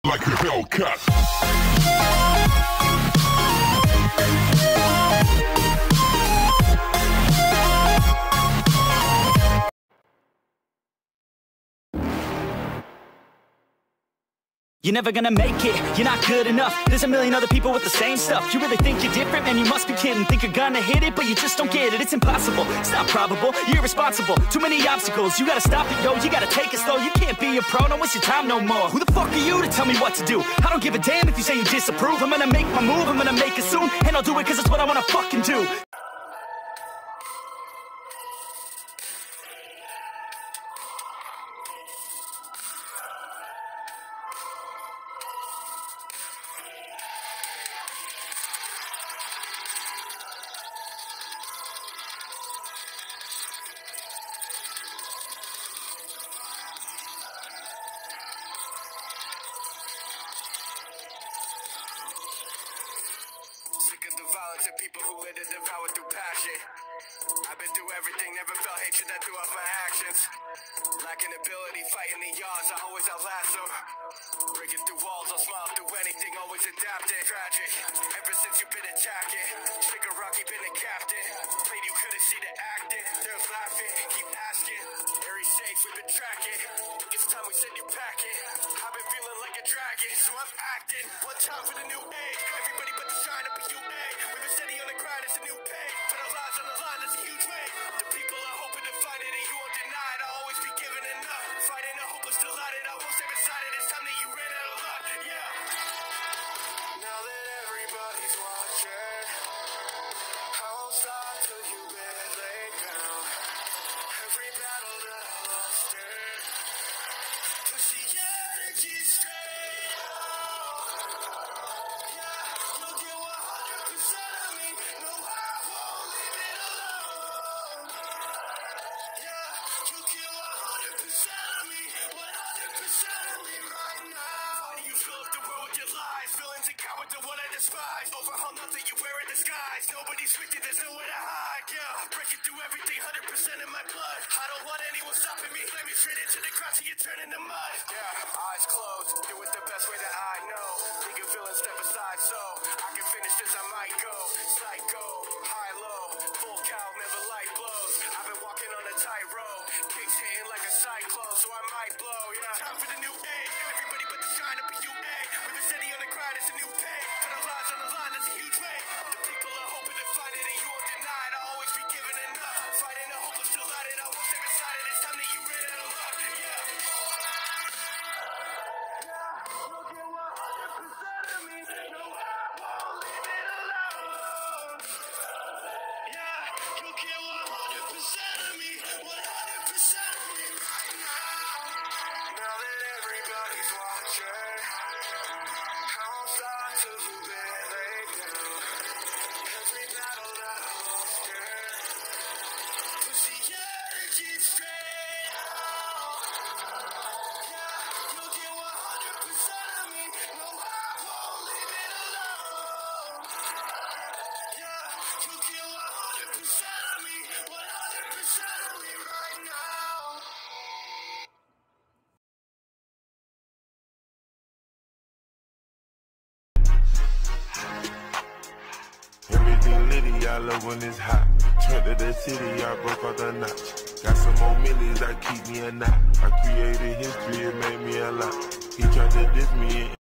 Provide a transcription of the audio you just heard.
Like a Hellcat. You're never gonna make it, you're not good enough. There's a million other people with the same stuff. You really think you're different? Man, you must be kidding. Think you're gonna hit it, but you just don't get it. It's impossible, it's not probable, you're irresponsible. Too many obstacles, you gotta stop it, yo. You gotta take it slow, you can't be a pro. Don't waste your time no more. Who the fuck are you to tell me what to do? I don't give a damn if you say you disapprove. I'm gonna make my move, I'm gonna make it soon. And I'll do it cause it's what I wanna fucking do. To people who live to devour through passion. I've been through everything, never felt hatred that threw off my actions. Lacking ability, fighting the odds, I always outlast them. Breaking through walls, I'll smile through anything, always adapting. Tragic, ever since you've been attacking. Trigger Rocky, been a captain. Played you couldn't see the acting. There's laughing, keep asking. Very safe, we've been tracking. It's time we send you packing. I've been feeling like a dragon, so I'm acting. One time for the new age. Everybody but the shine up in you, we've been steady on the grind, it's a new pay. Put our lives on the line, that's a huge weight. The people are hoping to find it and you won't deny it. I'll always be giving enough. Fighting a hopeless delighted, I won't stay beside it. It's time that you ran out of luck, yeah. Now that everybody's watching, I won't stop till you've been laid down. Every battle that I lost in, push the energy straight out. Yeah, you'll get 100% of me. No, I won't leave it alone. Yeah, you'll get 100% of me. 100% of me right now. Why do you fill up the world with your lies? Villains and cowards are what I despise. Overhaul, nothing you wear in disguise. Nobody's with you, there's nowhere to hide. Yeah, breaking through everything, 100% in my blood. I don't want anyone stopping me. Let me straight into the ground till you turn into mud. Yeah, eyes closed, do it the best way that I know. League of villains, step aside so I can finish this, I might go. Psycho, high low, full cow, never light blows. I've been walking on a tightrope, kicks hitting like a cyclone, so I might blow. Yeah, time for the new age. Everybody but the shine up in you, we've been steady on the grind, it's a new pay. Put our lives on the line, that's a huge weight. The people are hoping to find it and you won't deny it. I'll always be giving enough. Fighting a hopeless delighted, I won't stay beside it. It's time that you ran out of luck, yeah. You'll get 100% of me. No, I won't leave it alone. Yeah, you'll get 100% of me. 100% of me right now. Now that everybody's watching, I won't stop till you've been laid down. Every battle that I lost in, push the energy straight out. Yeah, you'll get 100% of me. No, I won't leave it alone. Yeah, you'll get 100% of me. 100% of me right now. Everything litty, I love when it's hot. Trent to the city, I broke out the notch. Got some more millies that keep me a knot. I created history, it made me a lot. He tried to diss me.